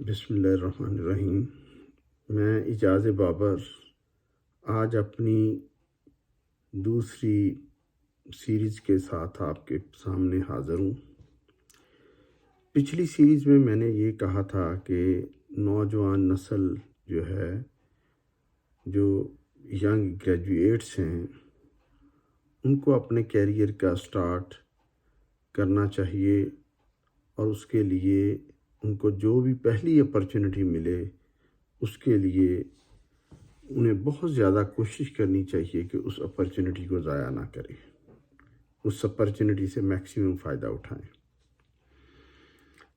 بسم اللہ الرحمن الرحیم۔ میں اعجاز بابر آج اپنی دوسری سیریز کے ساتھ آپ کے سامنے حاضر ہوں۔ پچھلی سیریز میں میں نے یہ کہا تھا کہ نوجوان نسل جو ہے، جو ینگ گریجویٹس ہیں، ان کو اپنے کیریئر کا سٹارٹ کرنا چاہیے، اور اس کے لیے ان کو جو بھی پہلی اپرچونٹی ملے اس کے لیے انہیں بہت زیادہ کوشش کرنی چاہیے کہ اس اپرچونٹی کو ضائع نہ کریں، اس اپرچونٹی سے میکسیمم فائدہ اٹھائیں۔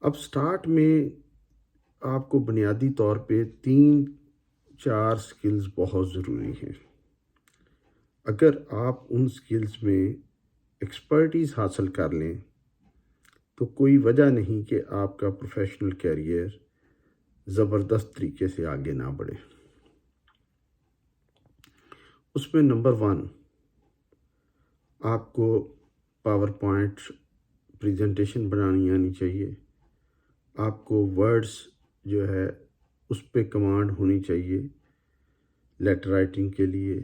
اب سٹارٹ میں آپ کو بنیادی طور پہ 3-4 سکلز بہت ضروری ہیں۔ اگر آپ ان سکلز میں ایکسپرٹیز حاصل کر لیں تو کوئی وجہ نہیں کہ آپ کا پروفیشنل کیریئر زبردست طریقے سے آگے نہ بڑھے۔ اس میں نمبر 1، آپ کو پاور پوائنٹ پریزنٹیشن بنانی آنی چاہیے۔ آپ کو ورڈز جو ہے اس پہ کمانڈ ہونی چاہیے لیٹر رائٹنگ کے لیے۔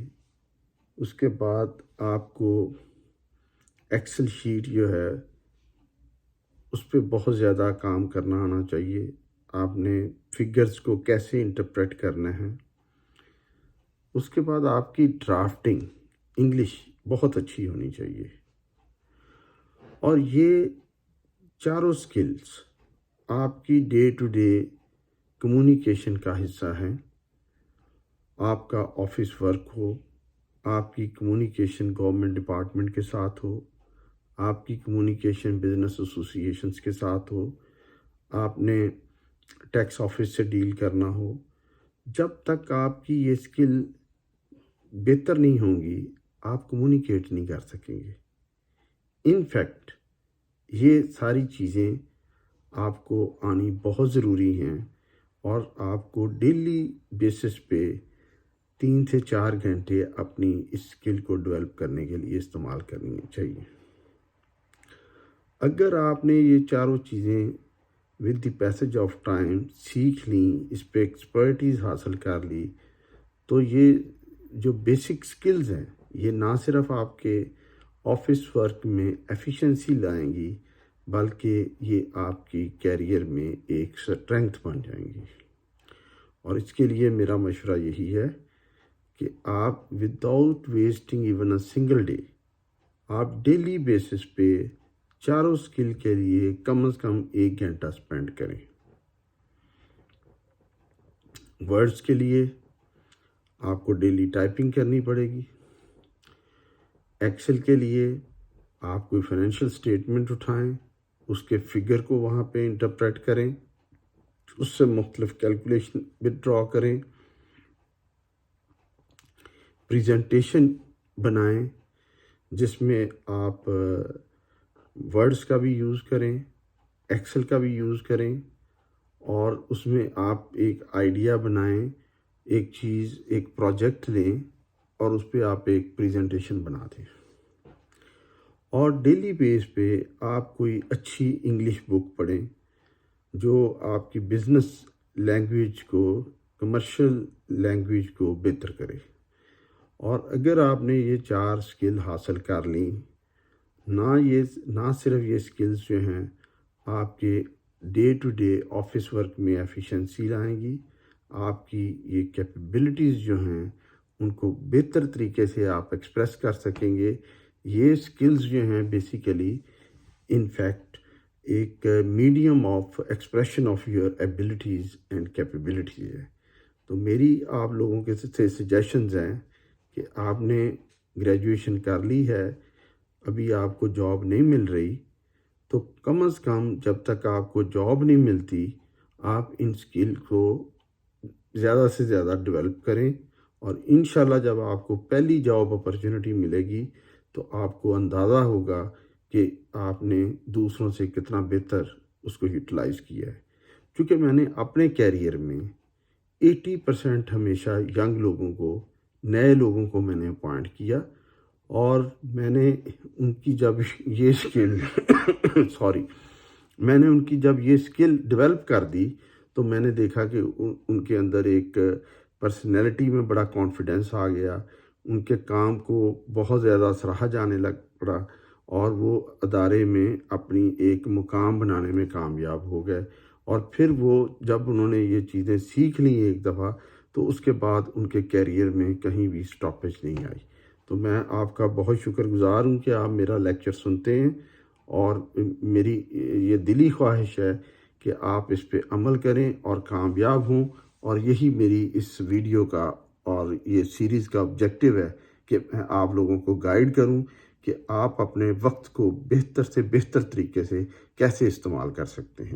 اس کے بعد آپ کو ایکسل شیٹ جو ہے اس پہ بہت زیادہ کام کرنا آنا چاہیے۔ آپ نے فگرز کو کیسے انٹرپریٹ کرنا ہے۔ اس کے بعد آپ کی ڈرافٹنگ انگلش بہت اچھی ہونی چاہیے۔ اور یہ چاروں سکلز آپ کی ڈے ٹو ڈے کمیونیکیشن کا حصہ ہیں۔ آپ کا آفس ورک ہو، آپ کی کمیونیکیشن گورنمنٹ ڈپارٹمنٹ کے ساتھ ہو، آپ کی کمیونیکیشن بزنس ایسوسی ایشنز کے ساتھ ہو، آپ نے ٹیکس آفس سے ڈیل کرنا ہو، جب تک آپ کی یہ سکل بہتر نہیں ہوں گی آپ کمیونیکیٹ نہیں کر سکیں گے۔ ان فیکٹ یہ ساری چیزیں آپ کو آنی بہت ضروری ہیں، اور آپ کو ڈیلی بیسس پہ 3 سے 4 گھنٹے اپنی اس سکل کو ڈیولپ کرنے کے لیے استعمال کرنی چاہیے۔ اگر آپ نے یہ چاروں چیزیں with the passage of time سیکھ لیں، اس پہ ایکسپرٹیز حاصل کر لی، تو یہ جو بیسک سکلز ہیں یہ نہ صرف آپ کے آفس ورک میں ایفیشنسی لائیں گی، بلکہ یہ آپ کی کیریئر میں ایک اسٹرینگتھ بن جائیں گی۔ اور اس کے لیے میرا مشورہ یہی ہے کہ آپ without wasting even a single day, آپ ڈیلی بیسس پہ چاروں سکل کے لیے کم از کم 1 گھنٹہ سپینڈ کریں۔ ورڈز کے لیے آپ کو ڈیلی ٹائپنگ کرنی پڑے گی۔ ایکسل کے لیے آپ کوئی فائنینشیل سٹیٹمنٹ اٹھائیں، اس کے فگر کو وہاں پہ انٹرپریٹ کریں، اس سے مختلف کیلکولیشن ڈرا کریں۔ پریزنٹیشن بنائیں جس میں آپ ورڈز کا بھی یوز کریں، ایکسل کا بھی یوز کریں، اور اس میں آپ ایک آئیڈیا بنائیں، ایک چیز، ایک پروجیکٹ لیں اور اس پہ آپ ایک پریزنٹیشن بنا دیں۔ اور ڈیلی بیس پہ آپ کوئی اچھی انگلش بک پڑھیں جو آپ کی بزنس لینگویج کو، کمرشل لینگویج کو بہتر کرے۔ اور اگر آپ نے یہ 4 سکل حاصل کر لیں، نہ صرف یہ سکلز جو ہیں آپ کے day to day office work میں ایفیشنسی لائیں گی، آپ کی یہ کیپیبلٹیز جو ہیں ان کو بہتر طریقے سے آپ ایکسپریس کر سکیں گے۔ یہ سکلز جو ہیں بیسیکلی ان فیکٹ ایک medium of expression of your abilities and capabilities ہے۔ تو میری آپ لوگوں کے سے سجیشنز ہیں کہ آپ نے گریجویشن کر لی ہے، ابھی آپ کو جاب نہیں مل رہی، تو کم از کم جب تک آپ کو جاب نہیں ملتی آپ ان سکل کو زیادہ سے زیادہ ڈیولپ کریں، اور انشاءاللہ جب آپ کو پہلی جاب اپرچونٹی ملے گی تو آپ کو اندازہ ہوگا کہ آپ نے دوسروں سے کتنا بہتر اس کو یوٹیلائز کیا ہے۔ کیونکہ میں نے اپنے کیریئر میں 80% ہمیشہ ینگ لوگوں کو، نئے لوگوں کو میں نے اپوائنٹ کیا، اور میں نے ان کی جب یہ سکل میں نے ان کی جب یہ سکل ڈیولپ کر دی تو میں نے دیکھا کہ ان کے اندر ایک پرسنالٹی میں بڑا کانفیڈنس آ گیا، ان کے کام کو بہت زیادہ سراہا جانے لگ پڑا، اور وہ ادارے میں اپنی ایک مقام بنانے میں کامیاب ہو گئے۔ اور پھر وہ جب انہوں نے یہ چیزیں سیکھ لیں ایک دفعہ، تو اس کے بعد ان کے کیریئر میں کہیں بھی سٹاپیج نہیں آئی۔ تو میں آپ کا بہت شکر گزار ہوں کہ آپ میرا لیکچر سنتے ہیں، اور میری یہ دلی خواہش ہے کہ آپ اس پہ عمل کریں اور کامیاب ہوں، اور یہی میری اس ویڈیو کا اور یہ سیریز کا آبجیکٹیو ہے کہ میں آپ لوگوں کو گائیڈ کروں کہ آپ اپنے وقت کو بہتر سے بہتر طریقے سے کیسے استعمال کر سکتے ہیں۔